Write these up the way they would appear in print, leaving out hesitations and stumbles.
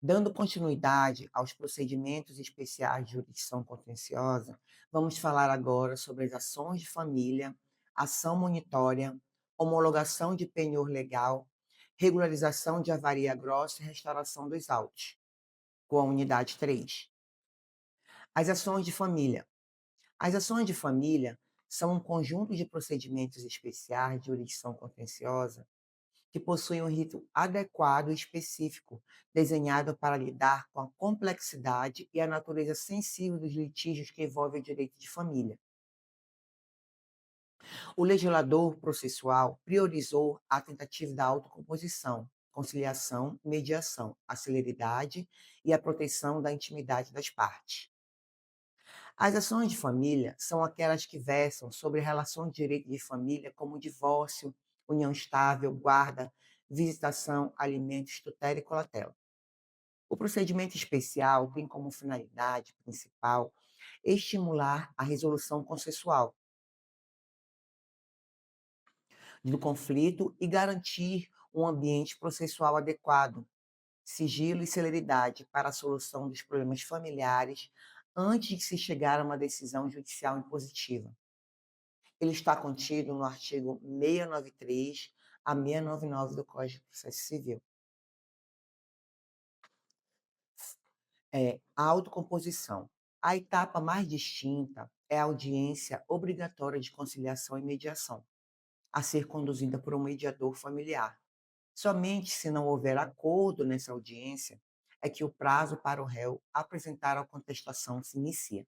Dando continuidade aos procedimentos especiais de jurisdição contenciosa, vamos falar agora sobre as ações de família, ação monitória, homologação de penhor legal, regularização de avaria grossa e restauração dos autos, com a unidade 3. As ações de família. As ações de família são um conjunto de procedimentos especiais de jurisdição contenciosa que possuem um rito adequado e específico, desenhado para lidar com a complexidade e a natureza sensível dos litígios que envolvem o direito de família. O legislador processual priorizou a tentativa da autocomposição, conciliação, mediação, a celeridade e a proteção da intimidade das partes. As ações de família são aquelas que versam sobre relações de direito de família, como divórcio, união estável, guarda, visitação, alimentos, tutela e curatela. O procedimento especial tem como finalidade principal estimular a resolução consensual do conflito e garantir um ambiente processual adequado, sigilo e celeridade para a solução dos problemas familiares antes de se chegar a uma decisão judicial impositiva. Ele está contido no artigo 693 a 699 do Código de Processo Civil. A autocomposição. A etapa mais distinta é a audiência obrigatória de conciliação e mediação, a ser conduzida por um mediador familiar. Somente se não houver acordo nessa audiência é que o prazo para o réu apresentar a contestação se inicia.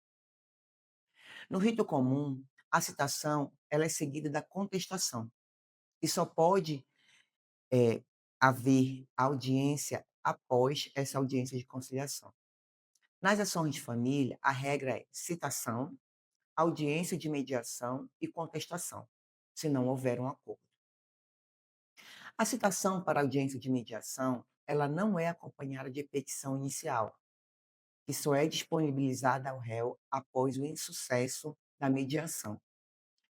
No rito comum, a citação ela é seguida da contestação e só pode eh, haver audiência após essa audiência de conciliação. Nas ações de família, a regra é citação, audiência de mediação e contestação, se não houver um acordo. A citação para audiência de mediação, ela não é acompanhada de petição inicial, que só é disponibilizada ao réu após o insucesso da mediação.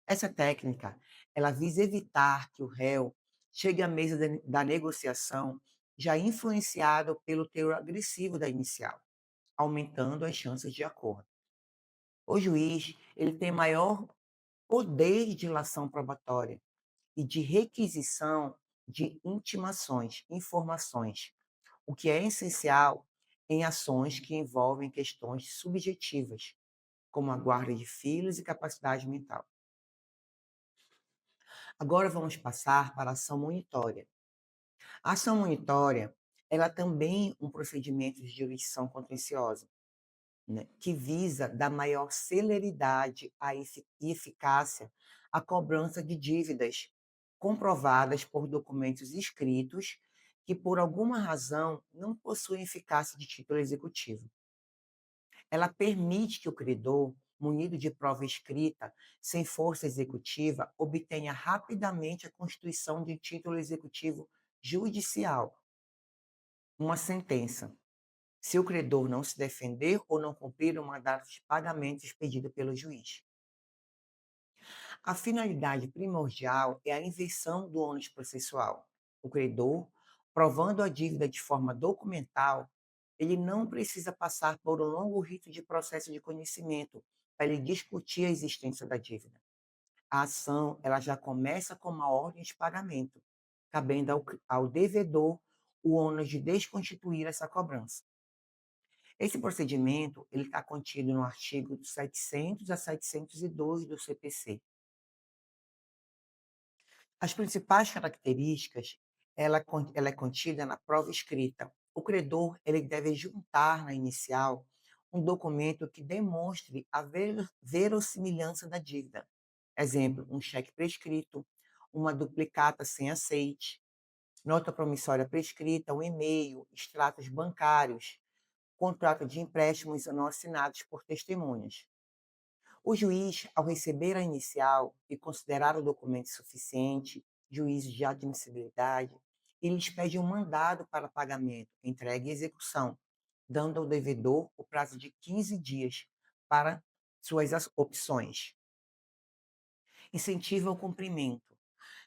Essa técnica, ela visa evitar que o réu chegue à mesa da negociação já influenciado pelo teor agressivo da inicial, aumentando as chances de acordo. O juiz, ele tem maior poder de dilação probatória e de requisição de intimações, informações, o que é essencial em ações que envolvem questões subjetivas, como a guarda de filhos e capacidade mental. Agora vamos passar para a ação monitória. A ação monitória, ela é também um procedimento de jurisdição contenciosa, né, que visa dar maior celeridade e eficácia à cobrança de dívidas comprovadas por documentos escritos que, por alguma razão, não possuem eficácia de título executivo. Ela permite que o credor, munido de prova escrita, sem força executiva, obtenha rapidamente a constituição de título executivo judicial, uma sentença, se o credor não se defender ou não cumprir o mandato de pagamento expedido pelo juiz. A finalidade primordial é a inversão do ônus processual. O credor, provando a dívida de forma documental, ele não precisa passar por um longo rito de processo de conhecimento para ele discutir a existência da dívida. A ação ela já começa com uma ordem de pagamento, cabendo ao devedor o ônus de desconstituir essa cobrança. Esse procedimento ele está contido no artigo 700 a 712 do CPC. As principais características, ela é contida na prova escrita. O credor ele deve juntar na inicial um documento que demonstre a verossimilhança da dívida. Exemplo, um cheque prescrito, uma duplicata sem aceite, nota promissória prescrita, um e-mail, extratos bancários, contrato de empréstimos não assinados por testemunhas. O juiz, ao receber a inicial e considerar o documento suficiente, juízo de admissibilidade, ele lhes pede um mandado para pagamento, entrega e execução, dando ao devedor o prazo de 15 dias para suas opções. Incentiva o cumprimento.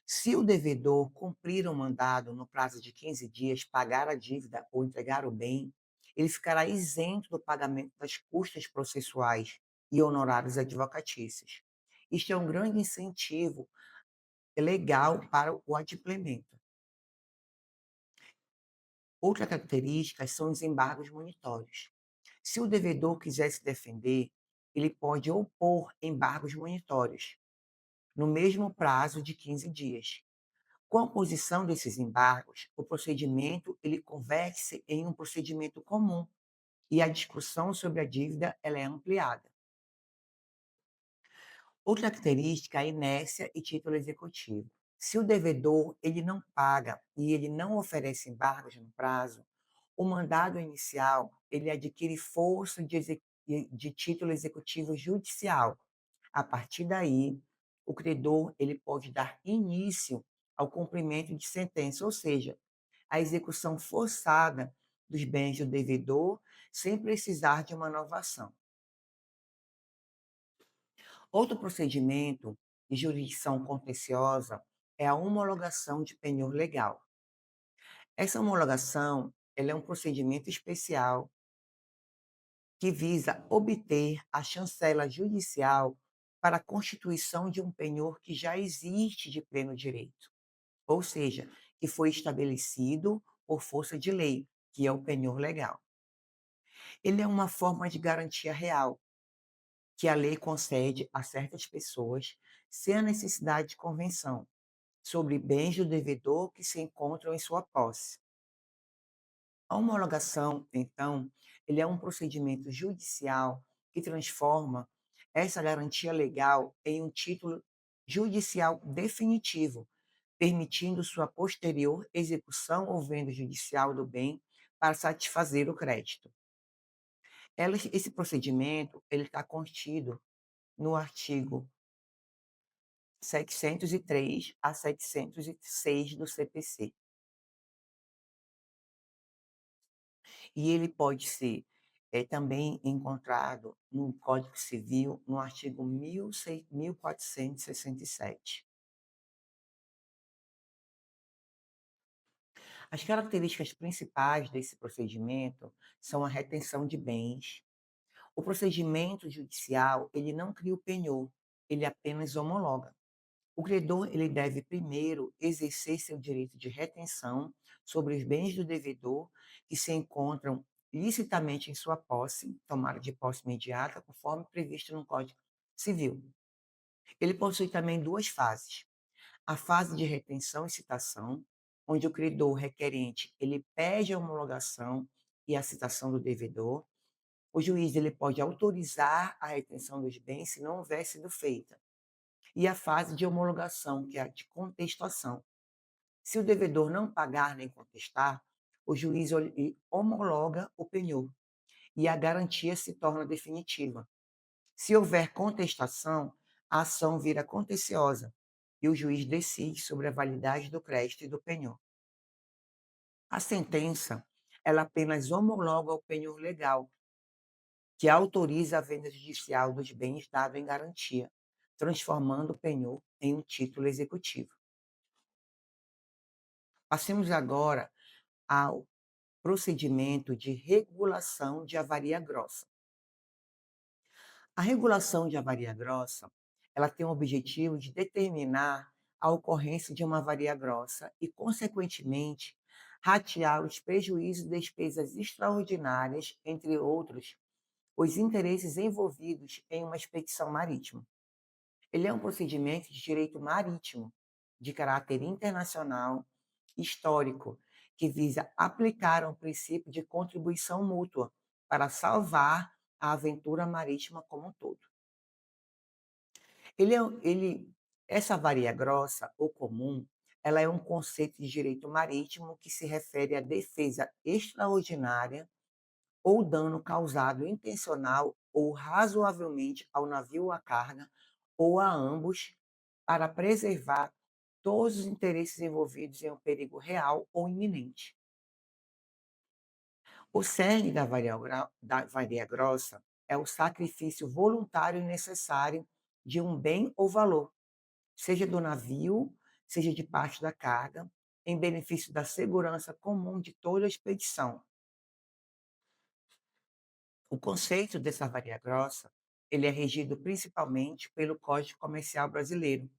Se o devedor cumprir o mandado no prazo de 15 dias, pagar a dívida ou entregar o bem, ele ficará isento do pagamento das custas processuais e honorários advocatícios. Isto é um grande incentivo legal para o adimplemento. Outra característica são os embargos monitórios. Se o devedor quiser se defender, ele pode opor embargos monitórios, no mesmo prazo de 15 dias. Com a posição desses embargos, o procedimento ele converte-se em um procedimento comum e a discussão sobre a dívida ela é ampliada. Outra característica é a inércia e título executivo. Se o devedor ele não paga e ele não oferece embargos no prazo, o mandado inicial ele adquire força de título executivo judicial. A partir daí, o credor ele pode dar início ao cumprimento de sentença, ou seja, a execução forçada dos bens do devedor sem precisar de uma novação. Outro procedimento de jurisdição contenciosa é a homologação de penhor legal. Essa homologação ela é um procedimento especial que visa obter a chancela judicial para a constituição de um penhor que já existe de pleno direito, ou seja, que foi estabelecido por força de lei, que é o penhor legal. Ele é uma forma de garantia real que a lei concede a certas pessoas sem a necessidade de convenção sobre bens do devedor que se encontram em sua posse. A homologação, então, ele é um procedimento judicial que transforma essa garantia legal em um título judicial definitivo, permitindo sua posterior execução ou venda judicial do bem para satisfazer o crédito. Esse procedimento ele está contido no artigo 703 a 706 do CPC. E ele pode ser também encontrado no Código Civil, no artigo 1467. As características principais desse procedimento são a retenção de bens. O procedimento judicial, ele não cria o penhor, ele apenas homologa. O credor ele deve primeiro exercer seu direito de retenção sobre os bens do devedor que se encontram licitamente em sua posse, tomada de posse imediata, conforme previsto no Código Civil. Ele possui também duas fases. A fase de retenção e citação, onde o credor requerente ele pede a homologação e a citação do devedor. O juiz ele pode autorizar a retenção dos bens se não houver sido feita. E a fase de homologação, que é a de contestação. Se o devedor não pagar nem contestar, o juiz homologa o penhor e a garantia se torna definitiva. Se houver contestação, a ação vira contenciosa e o juiz decide sobre a validade do crédito e do penhor. A sentença, ela apenas homologa o penhor legal, que autoriza a venda judicial dos bens dado em garantia, transformando o penhor em um título executivo. Passemos agora ao procedimento de regulação de avaria grossa. A regulação de avaria grossa, ela tem o objetivo de determinar a ocorrência de uma avaria grossa e, consequentemente, ratear os prejuízos e despesas extraordinárias, entre outros, os interesses envolvidos em uma expedição marítima. Ele é um procedimento de direito marítimo, de caráter internacional, histórico, que visa aplicar um princípio de contribuição mútua para salvar a aventura marítima como um todo. Ele é, ele, essa varia grossa ou comum, ela é um conceito de direito marítimo que se refere à defesa extraordinária ou dano causado intencional ou razoavelmente ao navio ou à carga, ou a ambos, para preservar todos os interesses envolvidos em um perigo real ou iminente. O cerne da varia grossa é o sacrifício voluntário e necessário de um bem ou valor, seja do navio, seja de parte da carga, em benefício da segurança comum de toda a expedição. O conceito dessa varia grossa, ele é regido principalmente pelo Código Comercial Brasileiro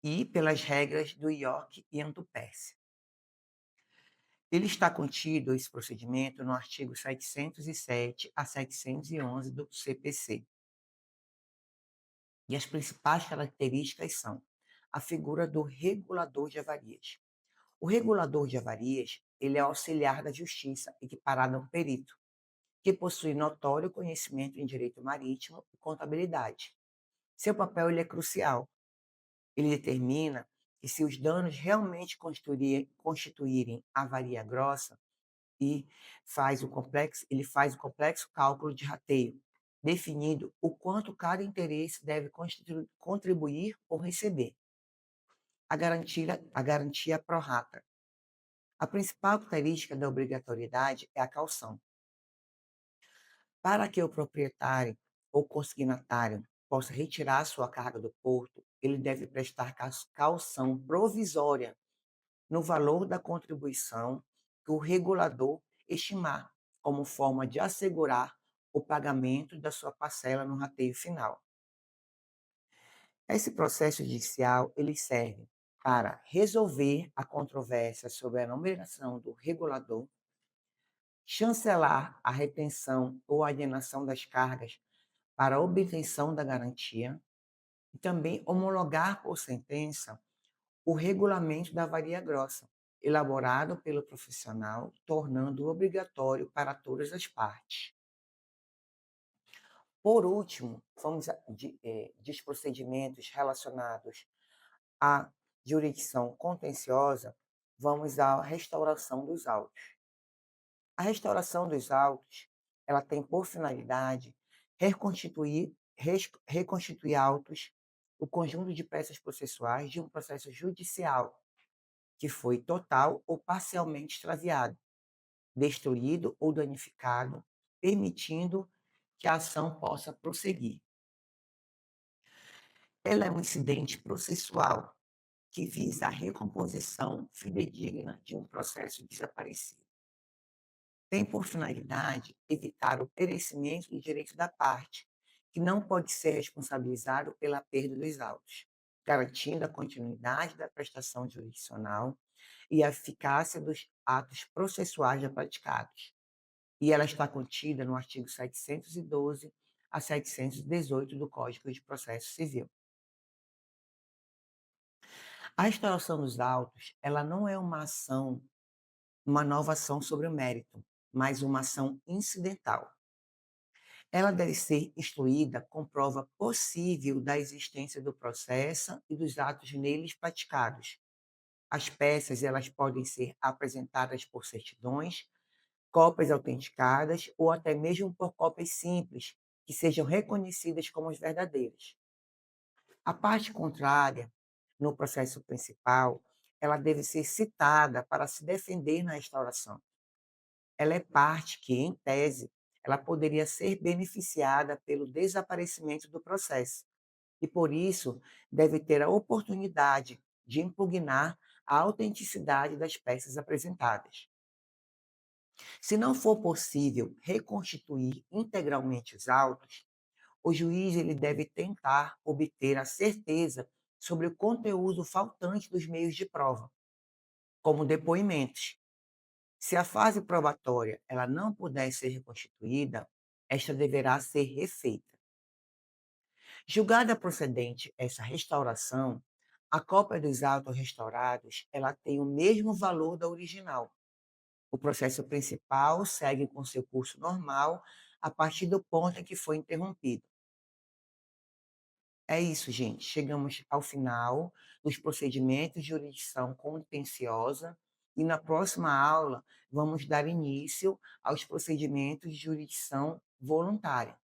e pelas regras do IOC e Antuérpia. Ele está contido, esse procedimento, no artigo 707 a 711 do CPC. E as principais características são a figura do regulador de avarias. O regulador de avarias, ele é auxiliar da justiça, equiparado a um perito, que possui notório conhecimento em direito marítimo e contabilidade. Seu papel ele é crucial. Ele determina que se os danos realmente constituírem avaria grossa, e ele faz o complexo cálculo de rateio, definindo o quanto cada interesse deve contribuir ou receber. A garantia pro rata. A principal característica da obrigatoriedade é a caução. Para que o proprietário ou consignatário possa retirar sua carga do porto, ele deve prestar caução provisória no valor da contribuição que o regulador estimar, como forma de assegurar o pagamento da sua parcela no rateio final. Esse processo judicial ele serve para resolver a controvérsia sobre a nomeação do regulador, chancelar a retenção ou alienação das cargas para a obtenção da garantia e também homologar por sentença o regulamento da varia grossa, elaborado pelo profissional, tornando obrigatório para todas as partes. Por último, dos procedimentos relacionados à jurisdição contenciosa, vamos à restauração dos autos. A restauração dos autos, ela tem por finalidade reconstituir autos, o conjunto de peças processuais de um processo judicial que foi total ou parcialmente extraviado, destruído ou danificado, permitindo que a ação possa prosseguir. Ela é um incidente processual que visa a recomposição fidedigna de um processo desaparecido. Tem por finalidade evitar o perecimento do direito da parte, que não pode ser responsabilizado pela perda dos autos, garantindo a continuidade da prestação jurisdicional e a eficácia dos atos processuais já praticados. E ela está contida no artigo 712 a 718 do Código de Processo Civil. A restauração dos autos, ela não é uma nova ação sobre o mérito, mas uma ação incidental. Ela deve ser instruída com prova possível da existência do processo e dos atos neles praticados. As peças elas podem ser apresentadas por certidões, cópias autenticadas ou até mesmo por cópias simples, que sejam reconhecidas como as verdadeiras. A parte contrária, no processo principal, ela deve ser citada para se defender na restauração. Ela é parte que, em tese, ela poderia ser beneficiada pelo desaparecimento do processo e, por isso, deve ter a oportunidade de impugnar a autenticidade das peças apresentadas. Se não for possível reconstituir integralmente os autos, o juiz ele deve tentar obter a certeza sobre o conteúdo faltante dos meios de prova, como depoimentos. Se a fase probatória ela não puder ser reconstituída, esta deverá ser refeita. Julgada procedente essa restauração, a cópia dos autos restaurados ela tem o mesmo valor da original. O processo principal segue com seu curso normal a partir do ponto em que foi interrompido. É isso, gente. Chegamos ao final dos procedimentos de jurisdição contenciosa e na próxima aula vamos dar início aos procedimentos de jurisdição voluntária.